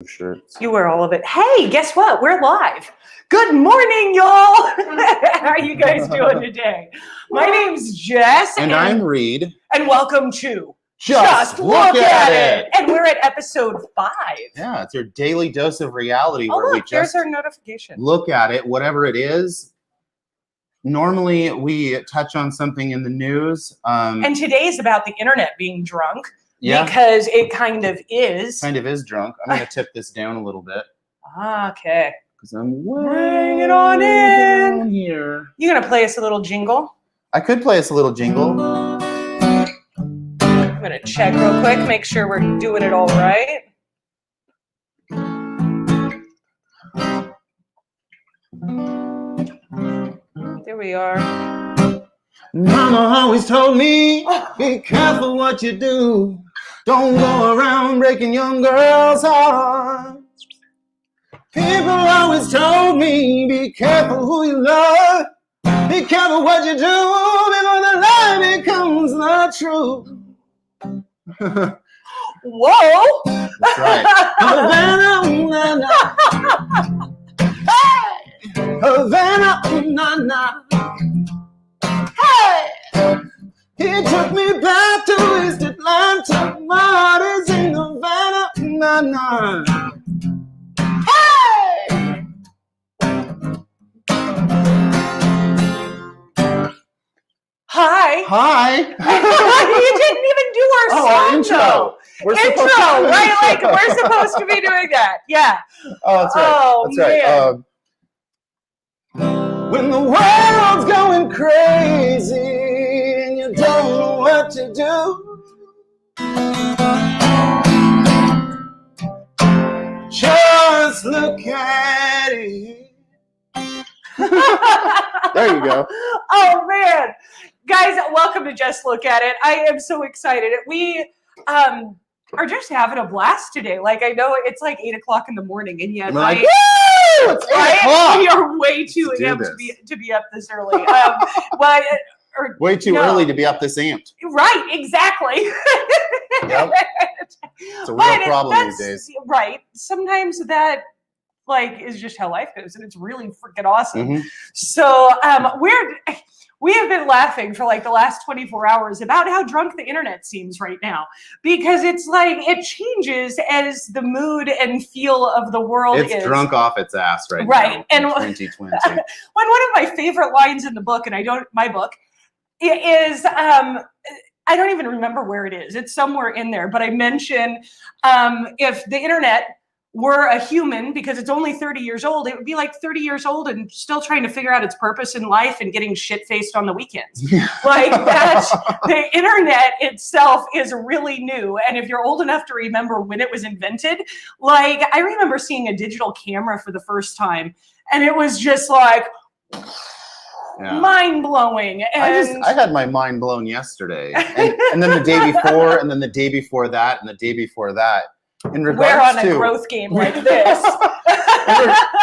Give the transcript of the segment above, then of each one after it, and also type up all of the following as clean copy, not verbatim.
Shirts. You wear all of it. Hey, guess what? We're live. Good morning, y'all. How are you guys doing today? My name's Jess. And I'm Reed. And welcome to Just Look at It. And we're at episode 5. Yeah, it's your daily dose of reality Oh, where we look, there's just our notification. look at it, whatever it is. Normally, we touch on something in the news. And today's about the internet being drunk. Yeah. Because it kind of is. Kind of is drunk. I'm going to tip this down a little bit. Okay. Because I'm Bring it on in. down here. You gonna play us a little jingle? I could play us a little jingle. I'm gonna check real quick, make sure we're doing it all right. There we are. Mama always told me, be careful what you do. Don't go around breaking young girls' hearts. People always told me, be careful who you love. Be careful what you do before the lie becomes the truth. Whoa! That's right. Havana, Havana, hey! He took me back to East Atlanta. My heart is in Havana, hey! Hi. Hi. You didn't even do our song, intro. though. Intro, right? Like, we're supposed to be doing that. Yeah. Oh, that's right. Oh, That's right. When the world's going crazy and you don't know what to do, just look at it. There you go. Oh, man. Guys, welcome to Just Look at It. I am so excited. We are just having a blast today. Like, I know it's like 8 o'clock in the morning, and yet I'm like, woo! It's 8 o'clock. we are way too Let's do amped to be up this early. Way too early to be up this amped. Right, exactly. Yep. It's a real problem these days. Right. Sometimes that is just how life goes, and it's really freaking awesome. Mm-hmm. So we have been laughing for the last 24 hours about how drunk the internet seems right now, because it's it changes as the mood and feel of the world is. It's drunk off its ass right now. Right. And 2020. one of my favorite lines in the book, and my book, is I don't even remember where it is. It's somewhere in there, but I mention if the internet were a human, because it's only 30 years old, it would be 30 years old and still trying to figure out its purpose in life and getting shit-faced on the weekends. The internet itself is really new. And if you're old enough to remember when it was invented, I remember seeing a digital camera for the first time, and it was just mind-blowing. And I had my mind blown yesterday. And then the day before, and then the day before that, and the day before that. We're on a growth game like this.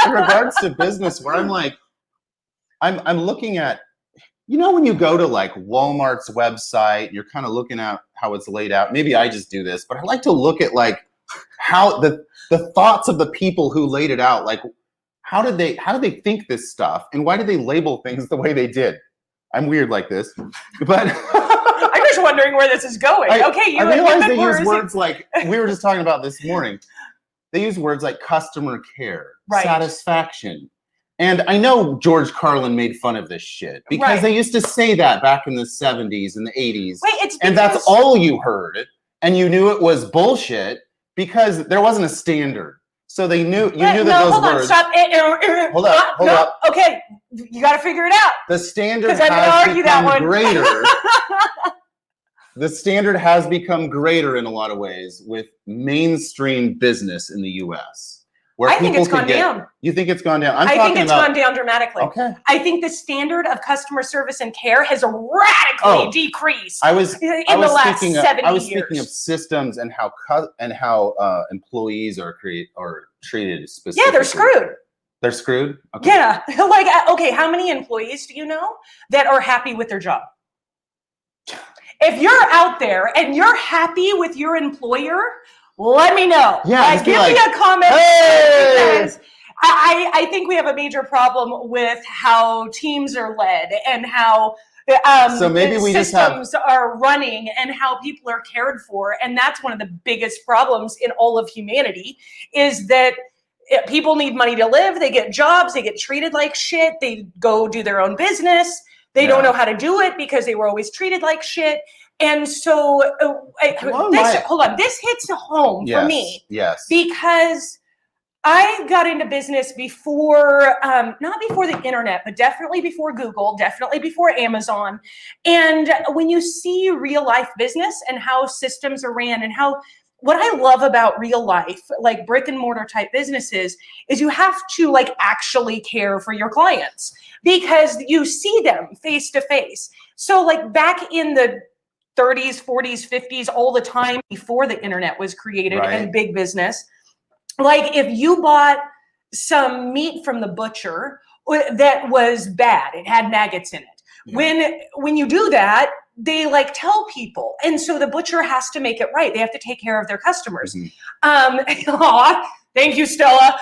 in regards to business, where I'm looking at, when you go to Walmart's website, you're kind of looking at how it's laid out. Maybe I just do this, but I like to look at how the thoughts of the people who laid it out. How did they think this stuff, and why did they label things the way they did? I'm weird like this, but I'm just wondering where this is going. I realize they use words we were just talking about this morning. They use words like customer care, satisfaction. And I know George Carlin made fun of this shit because they used to say that back in the 70s and the 80s. And that's all you heard. And you knew it was bullshit because there wasn't a standard. So they knew those words. Stop. Hold up. Okay, you got to figure it out. The standard has become greater. The standard has become greater in a lot of ways with mainstream business in the U.S. I think it's gone down. You think it's gone down? I think it's gone down dramatically. Okay. I think the standard of customer service and care has radically decreased in the last 7 years. I was speaking of systems and how employees are treated specifically. Yeah, they're screwed. They're screwed? Okay. Yeah. How many employees do you know that are happy with their job? If you're out there and you're happy with your employer, let me know. Yeah, just be give like, me a comment. "Hey!" Because I think we have a major problem with how teams are led and how So maybe we just have- systems are running and how people are cared for. And that's one of the biggest problems in all of humanity, is that people need money to live. They get jobs. They get treated like shit. They go do their own business. They don't know how to do it because they were always treated like shit. And so, hold on, this hits home for me. Yes. Because I got into business before, not before the internet, but definitely before Google, definitely before Amazon. And when you see real life business and how systems are ran and how, what I love about real life, like brick and mortar type businesses, is you have to like actually care for your clients because you see them face to face. So like back in the 30s, 40s, 50s, all the time before the internet was created and big business, like if you bought some meat from the butcher that was bad, it had maggots in it. Yeah. When you do that, they like tell people. And so the butcher has to make it right. They have to take care of their customers. Mm-hmm. Thank you, Stella.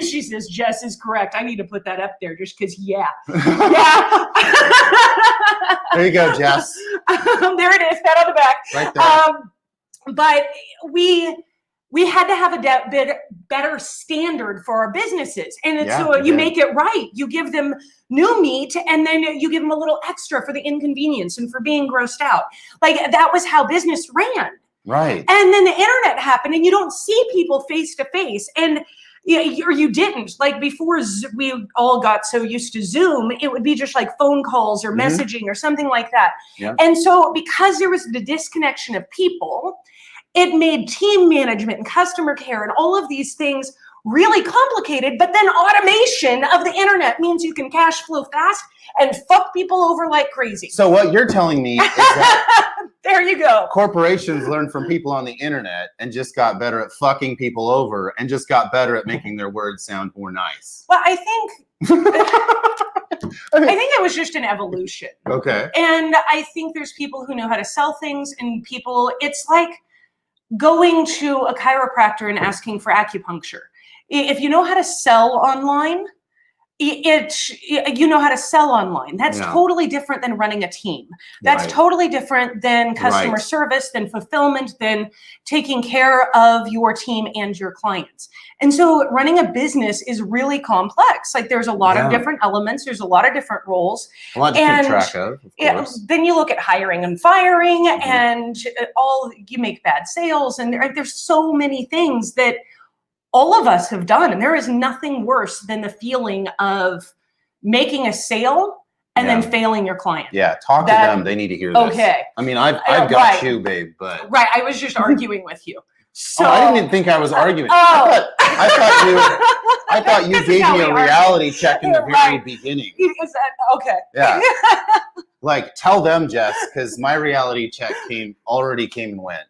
She says, Jess is correct. I need to put that up there just because, yeah. There you go, Jess. There it is, pat on the back. Right there. But we had to have a better standard for our businesses. And so you make it right. You give them new meat and then you give them a little extra for the inconvenience and for being grossed out. Like that was how business ran. Right. And then the internet happened and you don't see people face to face. And or you didn't. Like before we all got so used to Zoom, it would be just like phone calls or messaging or something like that. Yeah. And so because there was the disconnection of people, it made team management and customer care and all of these things really complicated. But then automation of the internet means you can cash flow fast and fuck people over like crazy. So what you're telling me is that there you go. Corporations learned from people on the internet and just got better at fucking people over and just got better at making their words sound more nice. Well, I think it was just an evolution. Okay. And I think there's people who know how to sell things and people, it's like going to a chiropractor and asking for acupuncture. If you know how to sell online, you know how to sell online. That's totally different than running a team. That's totally different than customer service, than fulfillment, than taking care of your team and your clients. And so running a business is really complex. Like there's a lot of different elements. There's a lot of different roles. A lot to keep track of course. Then you look at hiring and firing and you make bad sales. And there's so many things that all of us have done. And there is nothing worse than the feeling of making a sale and then failing your client. Yeah, talk to them. They need to hear this. Okay. I mean, I've got you, babe, but. Right, I was just arguing with you. So I didn't even think I was arguing. I thought you gave me a reality check in the very beginning. Is that, okay. Yeah. Like, tell them, Jess, because my reality check already came and went.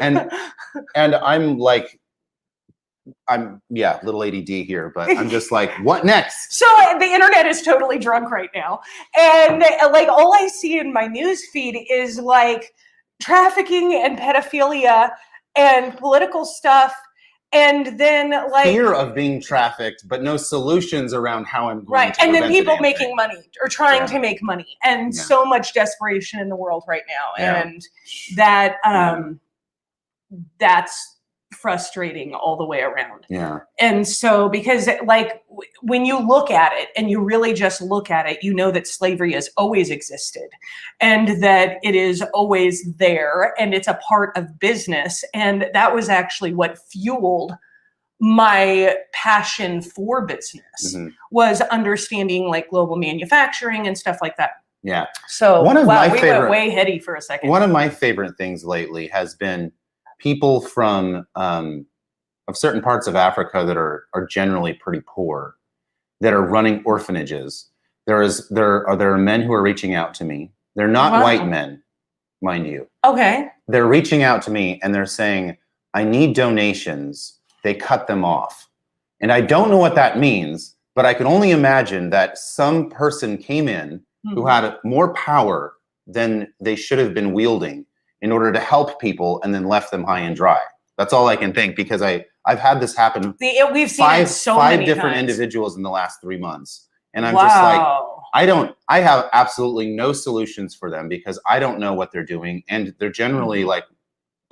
And I'm like, little ADD here, but I'm just like, what next? So the internet is totally drunk right now. And like all I see in my news feed is like trafficking and pedophilia and political stuff. And then like fear of being trafficked, but no solutions around how I'm going to and then people making money or trying to make money and so much desperation in the world right now. And that that's frustrating all the way around. Yeah. And so because like when you look at it and you really just look at it, you know that slavery has always existed and that it is always there and it's a part of business. And that was actually what fueled my passion for business was understanding like global manufacturing and stuff like that. Yeah. So we went way heady for a second. One of my favorite things lately has been people from of certain parts of Africa that are generally pretty poor, that are running orphanages. There are men who are reaching out to me. They're not white men, mind you. Okay. They're reaching out to me and they're saying, I need donations. They cut them off. And I don't know what that means, but I can only imagine that some person came in who had more power than they should have been wielding in order to help people and then left them high and dry. That's all I can think, because I've had this happen We've seen it so five many different times. individuals in the last 3 months. And I'm just like, Wow. I have absolutely no solutions for them, because I don't know what they're doing. And they're generally like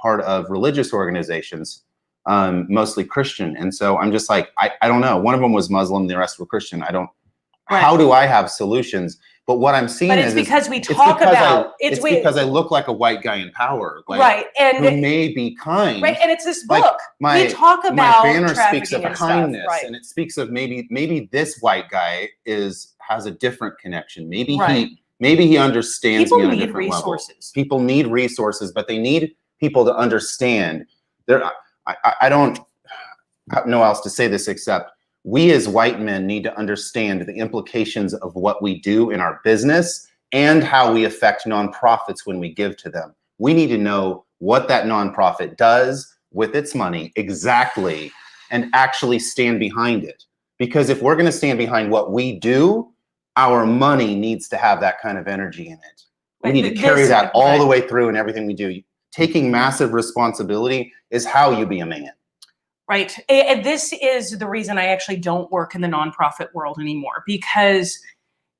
part of religious organizations, mostly Christian. And so I'm just like, I don't know. One of them was Muslim, the rest were Christian. How do I have solutions? But what I'm seeing But it's because we talk about it's because I look like a white guy in power, like, right, and who may be kind, right, and it's this book. Like we talk about my banner speaks of and kindness, stuff, right. and it speaks of maybe this white guy has a different connection. Maybe Right. he understands People me on a need different resources. level. People need resources, but they need people to understand. I don't know how else to say this except, we as white men need to understand the implications of what we do in our business and how we affect nonprofits when we give to them. We need to know what that nonprofit does with its money exactly, and actually stand behind it. Because if we're going to stand behind what we do, our money needs to have that kind of energy in it. We need to carry that all the way through in everything we do. Taking massive responsibility is how you be a man. Right. And this is the reason I actually don't work in the nonprofit world anymore, because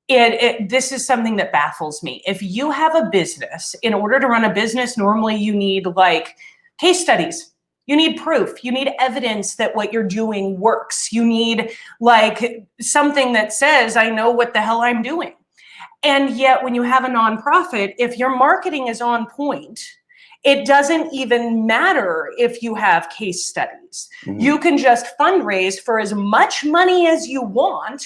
this is something that baffles me. If you have a business, in order to run a business, normally you need like case studies. You need proof. You need evidence that what you're doing works. You need like something that says, I know what the hell I'm doing. And yet when you have a nonprofit, if your marketing is on point, it doesn't even matter if you have case studies. Mm-hmm. You can just fundraise for as much money as you want,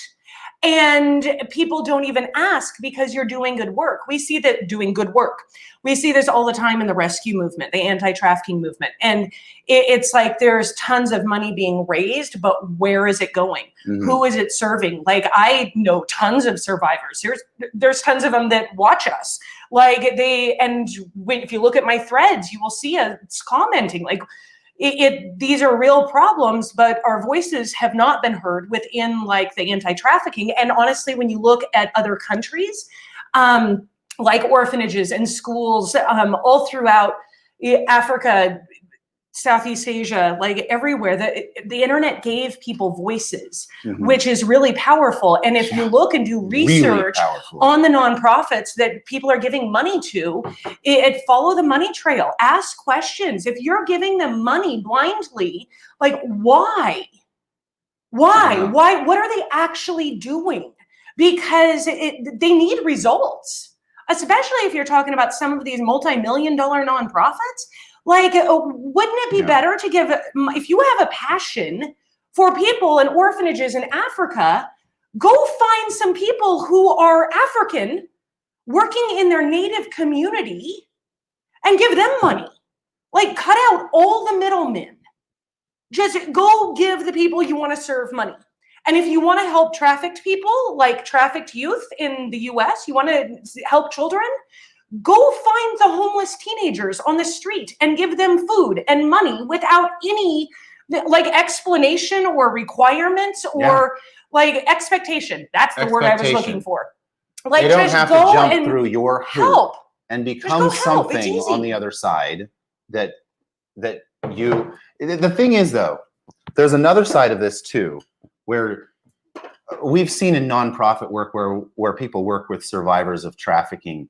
and people don't even ask because you're doing good work. We see that doing good work. We see this all the time in the rescue movement, the anti-trafficking movement. And it's like there's tons of money being raised, but where is it going? Mm-hmm. Who is it serving? Like, I know tons of survivors. There's tons of them that watch us. Like if you look at my threads, you will see it's commenting like, these are real problems, but our voices have not been heard within like the anti-trafficking. And honestly, when you look at other countries, like orphanages and schools all throughout Africa, Southeast Asia, like everywhere, the internet gave people voices, mm-hmm. which is really powerful. And if you look and do research on the nonprofits that people are giving money to, follow the money trail, ask questions. If you're giving them money blindly, like why? Yeah. Why? What are they actually doing? Because they need results, especially if you're talking about some of these multi-million-dollar nonprofits. Like, wouldn't it be better to give, if you have a passion for people in orphanages in Africa, go find some people who are African working in their native community and give them money. Like, cut out all the middlemen. Just go give the people you want to serve money. And if you want to help trafficked people, like trafficked youth in the US, you want to help children, go find the homeless teenagers on the street and give them food and money without any like explanation or requirements or like expectation. That's the word I was looking for. Like, they don't just have go to jump and through your help hoop and become something on the other side that you. The thing is, though, there's another side of this too, where we've seen in nonprofit work where people work with survivors of trafficking.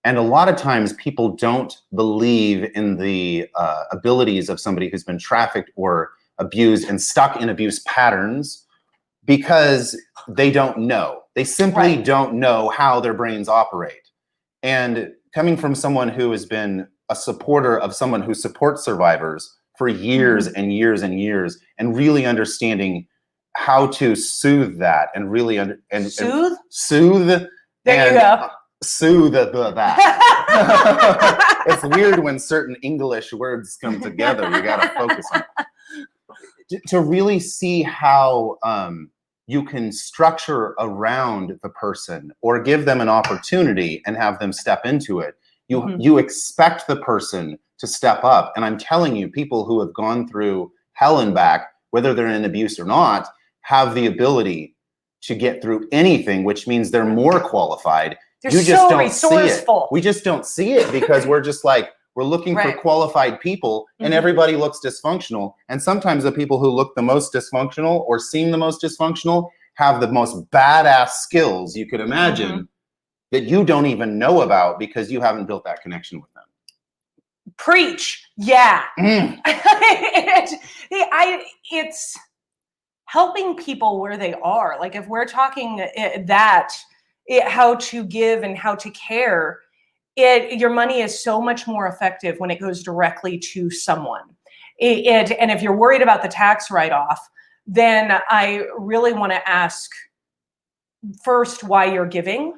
And a lot of times people don't believe in the abilities of somebody who's been trafficked or abused and stuck in abuse patterns because they don't know. They simply don't know how their brains operate. And coming from someone who has been a supporter of someone who supports survivors for years and years and years, and really understanding how to soothe that and really soothe. There you go. Soothe that. It's weird when certain English words come together. You got to focus on it. To really see how you can structure around the person or give them an opportunity and have them step into it. You expect the person to step up. And I'm telling you, people who have gone through hell and back, whether they're in abuse or not, have the ability to get through anything, which means they're more qualified. You just don't see it. We just don't see it because we're We're looking for Right. qualified people, and Mhm. everybody looks dysfunctional. And sometimes the people who look the most dysfunctional or seem the most dysfunctional have the most badass skills you could imagine that you don't even know about because you haven't built that connection with them. Preach. Yeah. Mm. It's helping people where they are. Like if we're talking how to give and how to care, your money is so much more effective when it goes directly to someone. And if you're worried about the tax write-off, then I really want to ask first why you're giving.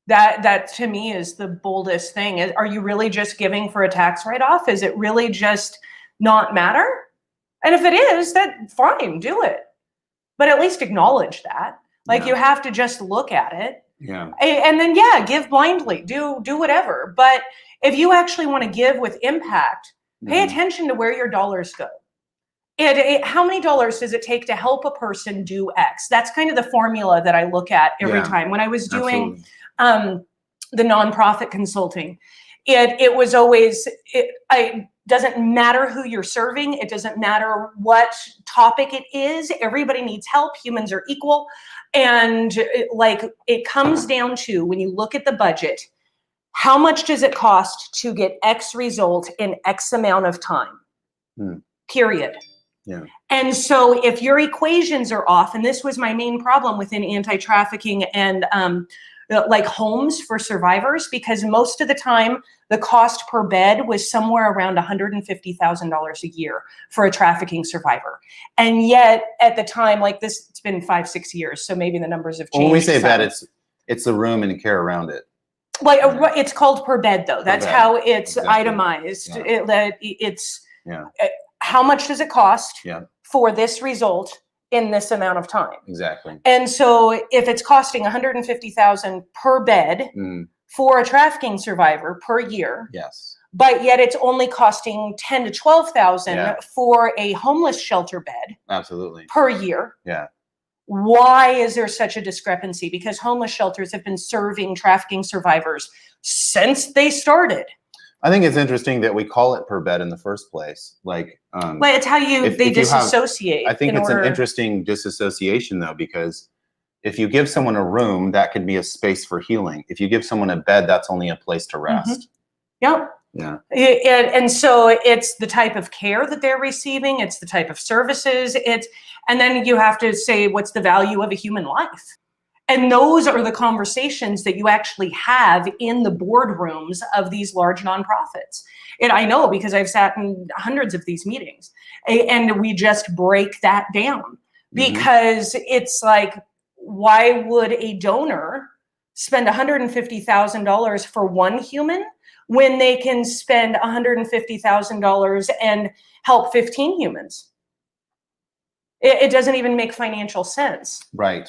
That to me is the boldest thing. Are you really just giving for a tax write-off? Is it really just not matter? And if it is, then fine, do it. But at least acknowledge that. Like Yeah. you have to just look at it. Yeah. And then give blindly, do whatever. But if you actually want to give with impact, pay Mhm. attention to where your dollars go. How many dollars does it take to help a person do X? That's kind of the formula that I look at every Yeah. time. When I was doing Absolutely. the nonprofit consulting, it was always, it doesn't matter who you're serving. It doesn't matter what topic it is. Everybody needs help. Humans are equal. And it comes down to, when you look at the budget, how much does it cost to get X result in X amount of time? Period. Yeah. And so if your equations are off, and this was my main problem within anti-trafficking and like homes for survivors, because most of the time the cost per bed was somewhere around $150,000 a year for a trafficking survivor. And yet at the time, like this, it's been 5-6 years, so maybe the numbers have changed. When we say some. bed, it's the room and care around it. Like it's called per bed though. That's bed. how it's Exactly. itemized. Yeah. It's Yeah. How much does it cost Yeah. for this result in this amount of time? Exactly. And so if it's costing $150,000 per bed for a trafficking survivor per year, Yes. but yet it's only costing $10,000 to $12,000 Yeah. for a homeless shelter bed Absolutely. per year. Yeah. Why is there such a discrepancy? Because homeless shelters have been serving trafficking survivors since they started. I think it's interesting that we call it per bed in the first place. Like, But it's how they if you have- disassociate. I think it's an interesting disassociation though, because if you give someone a room, that could be a space for healing. If you give someone a bed, that's only a place to rest. Yep. Yeah. And so it's the type of care that they're receiving. It's the type of services. And then you have to say, what's the value of a human life? And those are the conversations that you actually have in the boardrooms of these large nonprofits. And I know because I've sat in hundreds of these meetings, and we just break that down because it's like, why would a donor spend $150,000 for one human when they can spend $150,000 and help 15 humans? It doesn't even make financial sense. Right.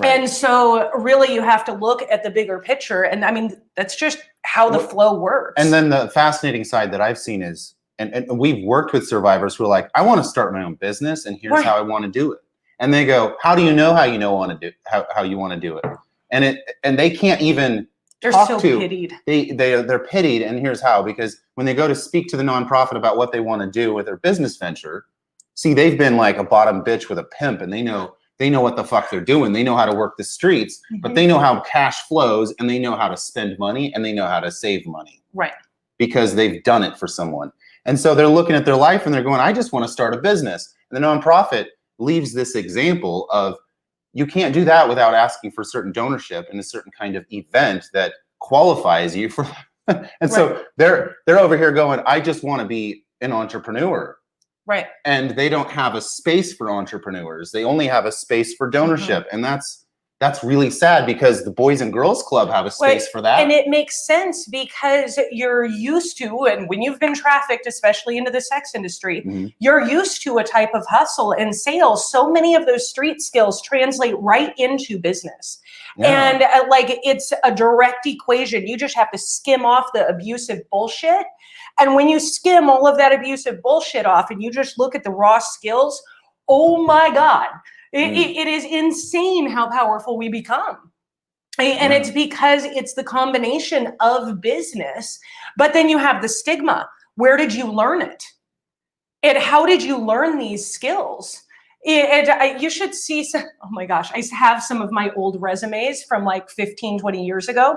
And so really you have to look at the bigger picture. And I mean, that's just how the flow works. And then the fascinating side that I've seen is, and we've worked with survivors who are like, I want to start my own business and here's how I want to do it. And they go, how do you know how you want to do how you want to do it? And they can't even they're talk so to. pitied. They're pitied, and here's how, because when they go to speak to the nonprofit about what they want to do with their business venture, see, they've been like a bottom bitch with a pimp, and they know what the fuck they're doing. They know how to work the streets, but they know how cash flows, and they know how to spend money, and they know how to save money. Right. Because they've done it for someone. And so they're looking at their life and they're going, I just want to start a business. And the nonprofit leaves this example of, you can't do that without asking for certain donorship and a certain kind of event that qualifies you for. And so they're over here going, I just want to be an entrepreneur. Right. And they don't have a space for entrepreneurs. They only have a space for donorship. And that's really sad, because the Boys and Girls Club have a space for that. And it makes sense because you're used to, and when you've been trafficked, especially into the sex industry, you're used to a type of hustle and sales. So many of those street skills translate right into business. Yeah. And it's a direct equation. You just have to skim off the abusive bullshit. And when you skim all of that abusive bullshit off and you just look at the raw skills, oh my God. It is insane how powerful we become. And it's because it's the combination of business But then you have the stigma. Where did you learn it? How did you learn these skills? You should see some, oh my gosh, I have some of my old resumes from like 15, 20 years ago,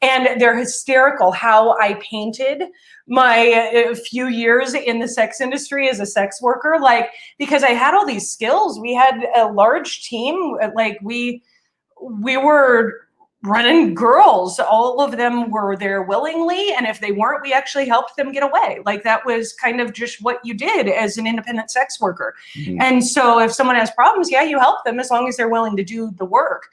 and they're hysterical how I painted my few years in the sex industry as a sex worker, like, because I had all these skills. We had a large team, like we were running girls. All of them were there willingly, and if they weren't, we actually helped them get away. Like, that was kind of just what you did as an independent sex worker. Mm-hmm. And so if someone has problems, yeah, you help them as long as they're willing to do the work.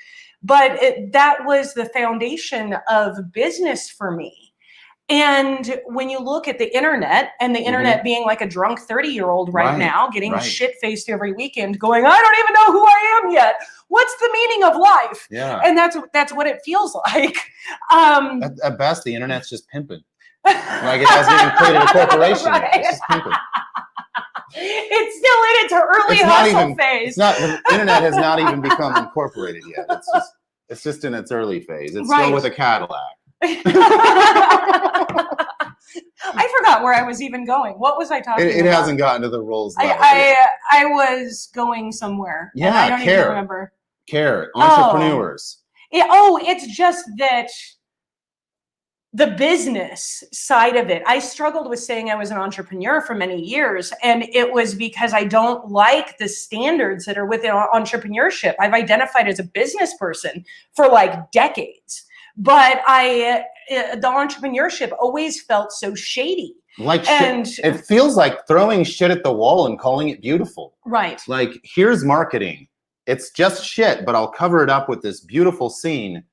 But that was the foundation of business for me. And when you look at the internet, and the internet being like a drunk 30-year-old right now, getting shit-faced every weekend, going, I don't even know who I am yet. What's the meaning of life? Yeah. And that's what it feels like. At best, the internet's just pimping. Like, it hasn't even created a corporation. Right. It's just pimping. It's still in its early hustle phase. The internet has not even become incorporated yet. It's just in its early phase. It's still with a Cadillac. I forgot where I was even going. What was I talking about? It hasn't gotten to the roles level yet. I was going somewhere. Yeah, I don't even remember. Care, entrepreneurs. It's just that the business side of it. I struggled with saying I was an entrepreneur for many years, and it was because I don't like the standards that are within entrepreneurship. I've identified as a business person for like decades. But the entrepreneurship always felt so shady. Like, it feels like throwing shit at the wall and calling it beautiful. Right. Like, here's marketing. It's just shit, but I'll cover it up with this beautiful scene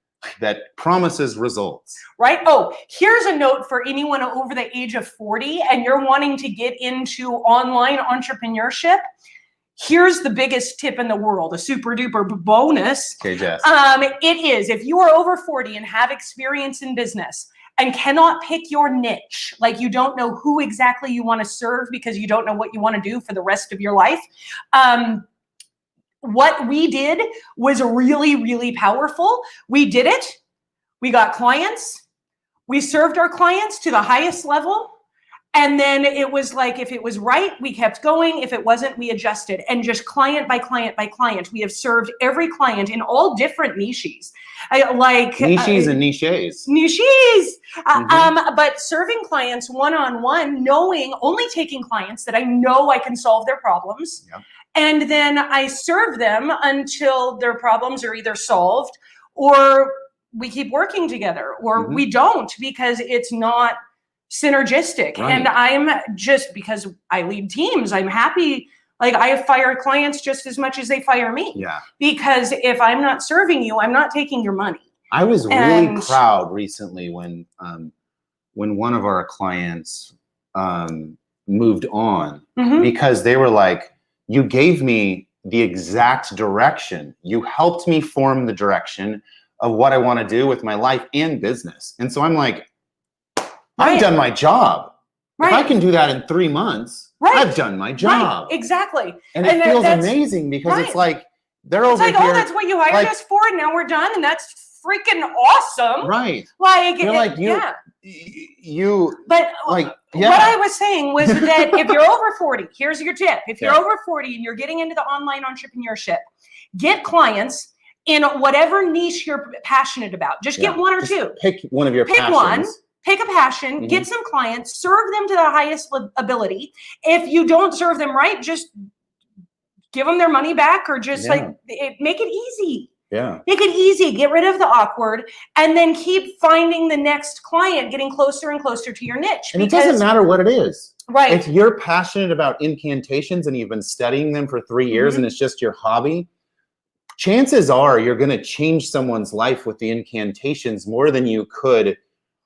that promises results. Right. Oh, here's a note for anyone over the age of 40 and you're wanting to get into online entrepreneurship. Here's the biggest tip in the world, a super duper bonus. Okay, Jess. It is, if you are over 40 and have experience in business and cannot pick your niche, like you don't know who exactly you want to serve because you don't know what you want to do for the rest of your life. What we did was really, really powerful. We did it. We got clients. We served our clients to the highest level. And then it was like, if it was right, we kept going. If it wasn't, we adjusted. And just client by client by client, we have served every client in all different niches. Niches and niches. Niches. But serving clients one-on-one, only taking clients that I know I can solve their problems. Yep. And then I serve them until their problems are either solved or we keep working together or we don't because it's not synergistic. Right. And I'm just, because I lead teams, I'm happy. Like, I fire clients just as much as they fire me. Yeah. Because if I'm not serving you, I'm not taking your money. I was really proud recently when one of our clients moved on because they were like, you gave me the exact direction. You helped me form the direction of what I want to do with my life and business. And so I'm like, I've done my job. Right. If I can do that in 3 months, I've done my job. Right. Exactly. And it feels amazing because it's like, they're over here. Oh, that's what you hired us for, and now we're done, and that's freaking awesome. Right. Like, what I was saying was that if you're over 40, here's your tip. If you're over 40 and you're getting into the online entrepreneurship, get clients in whatever niche you're passionate about. Just get one or two. Pick one of your passions. Pick a passion, get some clients, serve them to the highest ability. If you don't serve them right, just give them their money back or just make it easy. Yeah. Make it easy. Get rid of the awkward and then keep finding the next client, getting closer and closer to your niche. And it doesn't matter what it is. Right. If you're passionate about incantations and you've been studying them for 3 years and it's just your hobby, chances are you're going to change someone's life with the incantations more than you could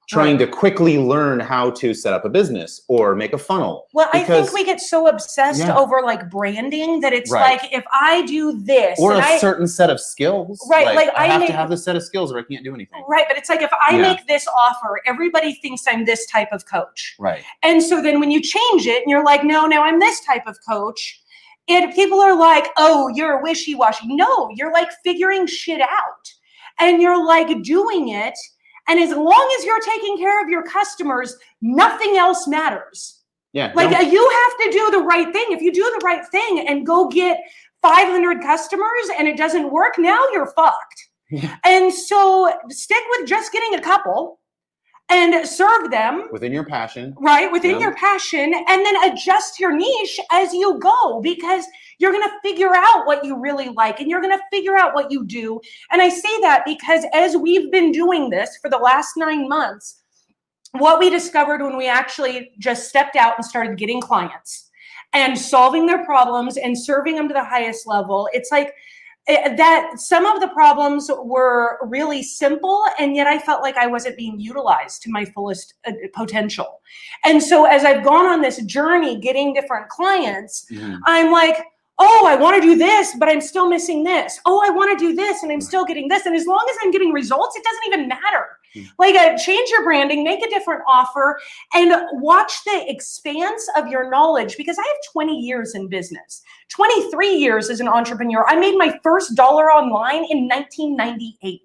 trying to quickly learn how to set up a business or make a funnel. Well, I think we get so obsessed over like branding that it's like, if I do this. Or a certain set of skills. Right. Like I have to have this set of skills or I can't do anything. Right. But it's like, if I make this offer, everybody thinks I'm this type of coach. Right. And so then when you change it and you're like, no, I'm this type of coach. And people are like, oh, you're wishy-washy. No, you're like figuring shit out. And you're like doing it. And as long as you're taking care of your customers, nothing else matters. Yeah. Like you have to do the right thing. If you do the right thing and go get 500 customers and it doesn't work, now you're fucked. Yeah. And so stick with just getting a couple and serve them within your passion. Right, within Yeah. your passion, and then adjust your niche as you go, because you're going to figure out what you really like and you're going to figure out what you do. And I say that because as we've been doing this for the last 9 months, what we discovered when we actually just stepped out and started getting clients and solving their problems and serving them to the highest level, it's like that some of the problems were really simple, and yet I felt like I wasn't being utilized to my fullest potential. And so as I've gone on this journey getting different clients, I'm like, oh, I want to do this, but I'm still missing this. Oh, I want to do this, and I'm still getting this. And as long as I'm getting results, it doesn't even matter. Like, change your branding, make a different offer, and watch the expanse of your knowledge, because I have 20 years in business, 23 years as an entrepreneur. I made my first dollar online in 1998.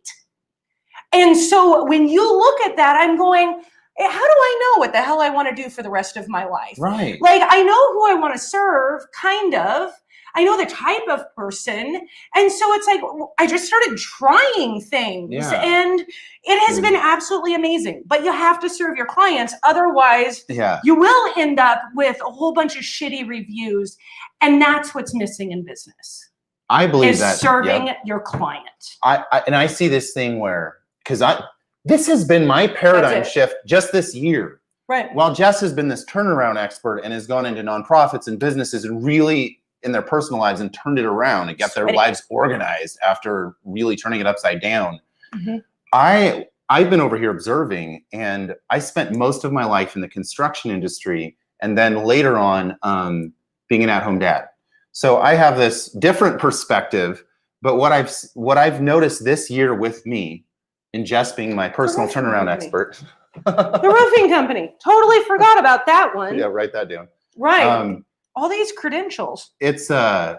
And so when you look at that, I'm going, how do I know what the hell I want to do for the rest of my life? Right. Like, I know who I want to serve, kind of. I know the type of person. And so it's like, I just started trying things, and it has been absolutely amazing. But you have to serve your clients. Otherwise, you will end up with a whole bunch of shitty reviews. And that's what's missing in business. I believe is that serving your client. I see this thing where, this has been my paradigm shift just this year. Right. While Jess has been this turnaround expert and has gone into nonprofits and businesses and really in their personal lives and turned it around and got their lives organized after really turning it upside down. I've been over here observing, and I spent most of my life in the construction industry, and then later on being an at-home dad. So I have this different perspective, but what I've noticed this year with me, and Jess being my personal turnaround expert. The roofing company. Totally forgot about that one. Yeah, write that down. Right. All these credentials. It's said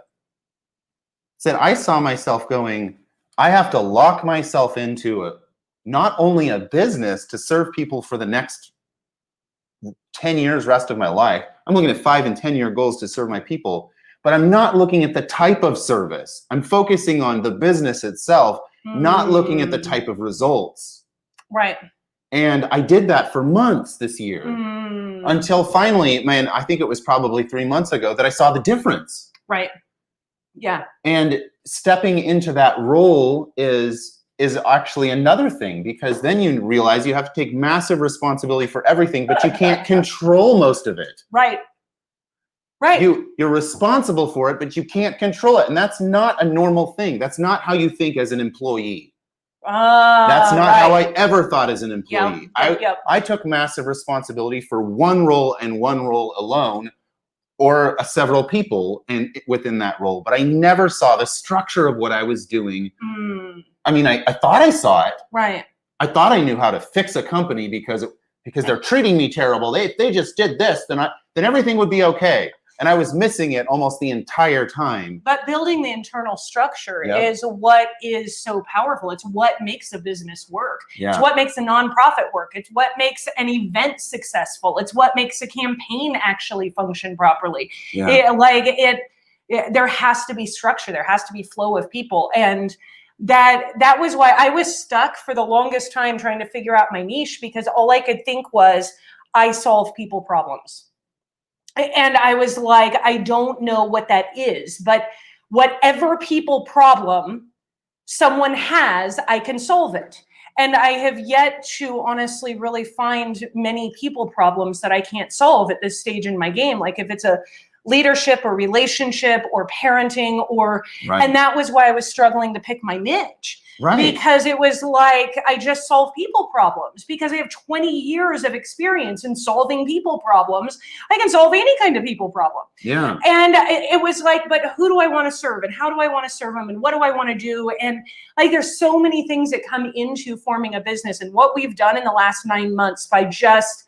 I saw myself going, I have to lock myself into not only a business to serve people for the next 10 years, rest of my life. I'm looking at 5 and 10 year goals to serve my people, but I'm not looking at the type of service. I'm focusing on the business itself, not looking at the type of results. Right. And I did that for months this year until finally, man, I think it was probably 3 months ago that I saw the difference. Right. Yeah. And stepping into that role is actually another thing, because then you realize you have to take massive responsibility for everything, but you can't control most of it. Right. Right. You're responsible for it, but you can't control it. And that's not a normal thing. That's not how you think as an employee. That's not how I ever thought as an employee. I took massive responsibility for one role and one role alone, or several people within that role. But I never saw the structure of what I was doing. I mean, I thought I saw it. Right. I thought I knew how to fix a company because they're treating me terrible. If they just did this, then everything would be okay. And I was missing it almost the entire time. But building the internal structure is what is so powerful. It's what makes a business work. It's what makes a nonprofit work. It's what makes an event successful. It's what makes a campaign actually function properly. There has to be structure. There has to be flow of people. And that was why I was stuck for the longest time trying to figure out my niche, because all I could think was, I solve people problems. And I was like, I don't know what that is, but whatever people problem someone has, I can solve it. And I have yet to honestly really find many people problems that I can't solve at this stage in my game. Like if it's a leadership or relationship or parenting and that was why I was struggling to pick my niche. Right. Because it was like, I just solve people problems because I have 20 years of experience in solving people problems. I can solve any kind of people problem. Yeah. And it was like, but who do I want to serve? And how do I want to serve them? And what do I want to do? And like, there's so many things that come into forming a business. And what we've done in the last 9 months by just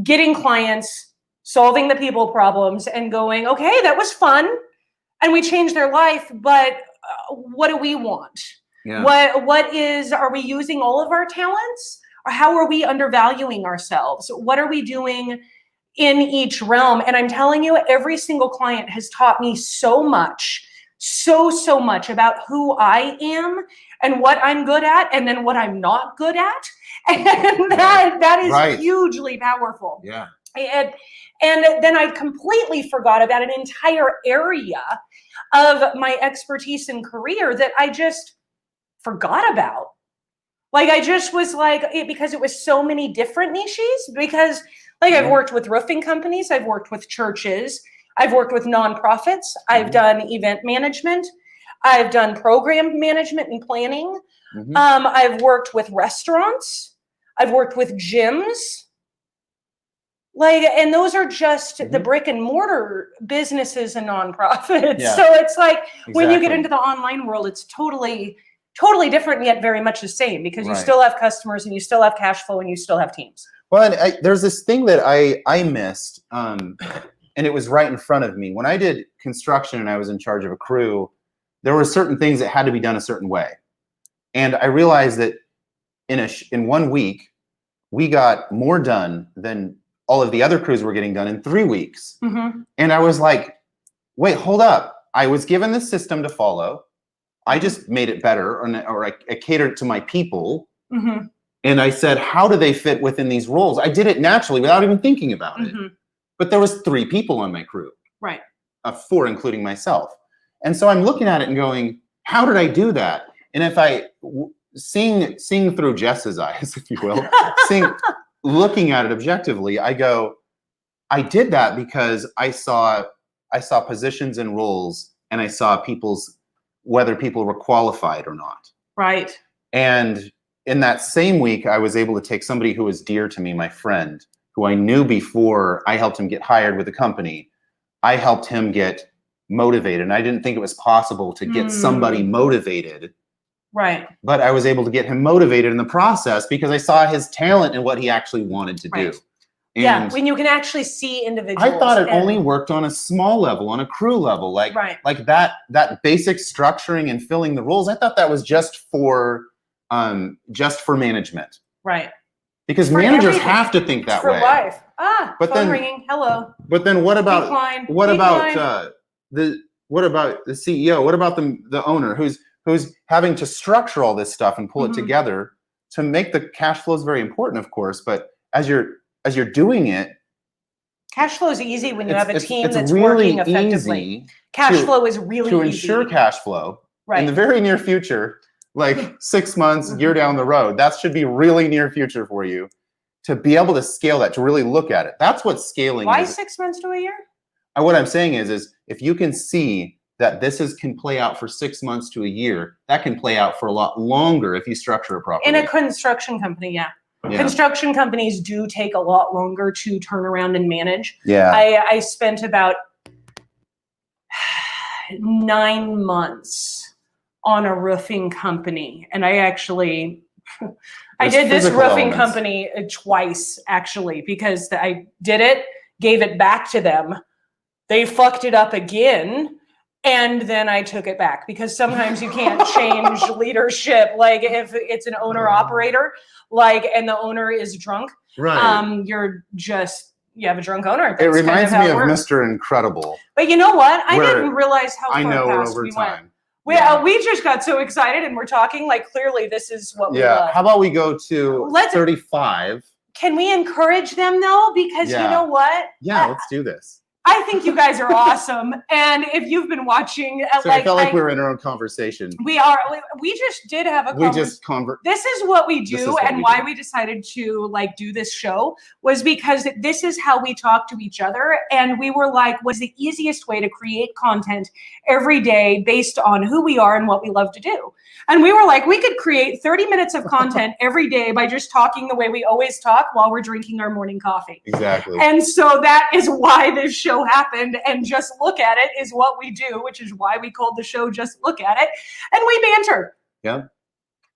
getting clients, solving the people problems and going, okay, that was fun. And we changed their life, but what do we want? Yeah. Are we using all of our talents? Or how are we undervaluing ourselves? What are we doing in each realm? And I'm telling you, every single client has taught me so much, so much about who I am and what I'm good at, and then what I'm not good at. And that is Right. hugely powerful. Yeah. And then I completely forgot about an entire area of my expertise and career that I just forgot about. Like, I just was like, because it was so many different niches, because like I've worked with roofing companies, I've worked with churches, I've worked with nonprofits, I've done event management, I've done program management and planning. I've worked with restaurants, I've worked with gyms. Like, and those are just the brick and mortar businesses and nonprofits. Yeah. So it's like when you get Exactly. into the online world, it's totally different, and yet very much the same, because you Right. still have customers and you still have cash flow and you still have teams. Well, and there's this thing that I missed, and it was right in front of me. When I did construction and I was in charge of a crew, there were certain things that had to be done a certain way. And I realized that in 1 week, we got more done than all of the other crews were getting done in 3 weeks. And I was like, wait, hold up. I was given this system to follow. I just made it better, or I catered to my people. And I said, how do they fit within these roles? I did it naturally without even thinking about it. But there was 3 people on my crew. Right. 4, including myself. And so I'm looking at it and going, how did I do that? And if seeing through Jess's eyes, if you will, looking at it objectively, I go, I did that because I saw positions and roles, and I saw whether people were qualified or not. Right. And in that same week, I was able to take somebody who was dear to me, my friend, who I knew before I helped him get hired with a company. I helped him get motivated. And I didn't think it was possible to get somebody motivated. Right. But I was able to get him motivated in the process because I saw his talent and what he actually wanted to do. And yeah, when you can actually see individuals. I thought it only worked on a small level, on a crew level, like that basic structuring and filling the roles. I thought that was just for management. Right. Because for managers have to think that way. For life. But phone then ringing. Hello. But then what about Decline. the CEO? What about the owner who's having to structure all this stuff and pull it together to make the cash flows very important, of course. But as you're doing it, cash flow is easy when you have a team that's really working effectively. Easy cash flow is really to easy. ensure cash flow in the very near future, like 6 months, year down the road. That should be really near future for you to be able to scale that, to really look at it. That's what scaling Why is. 6 months to a year? What I'm saying is if you can see that can play out for 6 months to a year, that can play out for a lot longer if you structure it properly. In a construction company, yeah. Construction companies do take a lot longer to turn around and manage. Yeah. I spent about 9 months on a roofing company, and I actually I did this roofing company twice, actually, because I did it, gave it back to them. They fucked it up again. And then I took it back, because sometimes you can't change leadership. Like if it's an owner operator, and the owner is drunk, right? You have a drunk owner. It reminds me of Mr. Incredible. But you know what? I didn't realize how far past over we time. went. We just got so excited, and we're talking clearly this is what we love. How about we go to 35? Can we encourage them though? Because you know what? Yeah, let's do this. I think you guys are awesome. And if you've been watching, I felt like we were in our own conversation. We are. We just did have a conversation. This is what we do, and why we decided to do this show was because this is how we talk to each other. And we were like, what's the easiest way to create content every day based on who we are and what we love to do? And we were like, we could create 30 minutes of content every day by just talking the way we always talk while we're drinking our morning coffee. Exactly. And so that is why this show happened. And Just Look at It is what we do, which is why we called the show Just Look at It. And we banter. Yeah.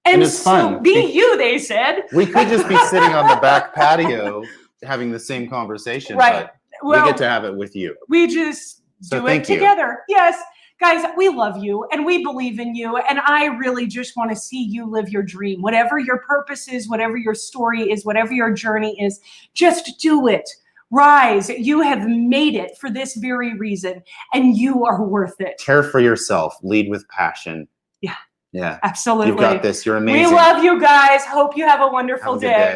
And it's fun. Be you, they said. We could just be sitting on the back patio having the same conversation. Right. But we get to have it with you. We just do it together. Yes. Guys, we love you and we believe in you. And I really just want to see you live your dream. Whatever your purpose is, whatever your story is, whatever your journey is, just do it. Rise. You have made it for this very reason, and you are worth it. Care for yourself. Lead with passion. Yeah. Yeah. Absolutely. You've got this. You're amazing. We love you guys. Hope you have a wonderful Have a good day. day.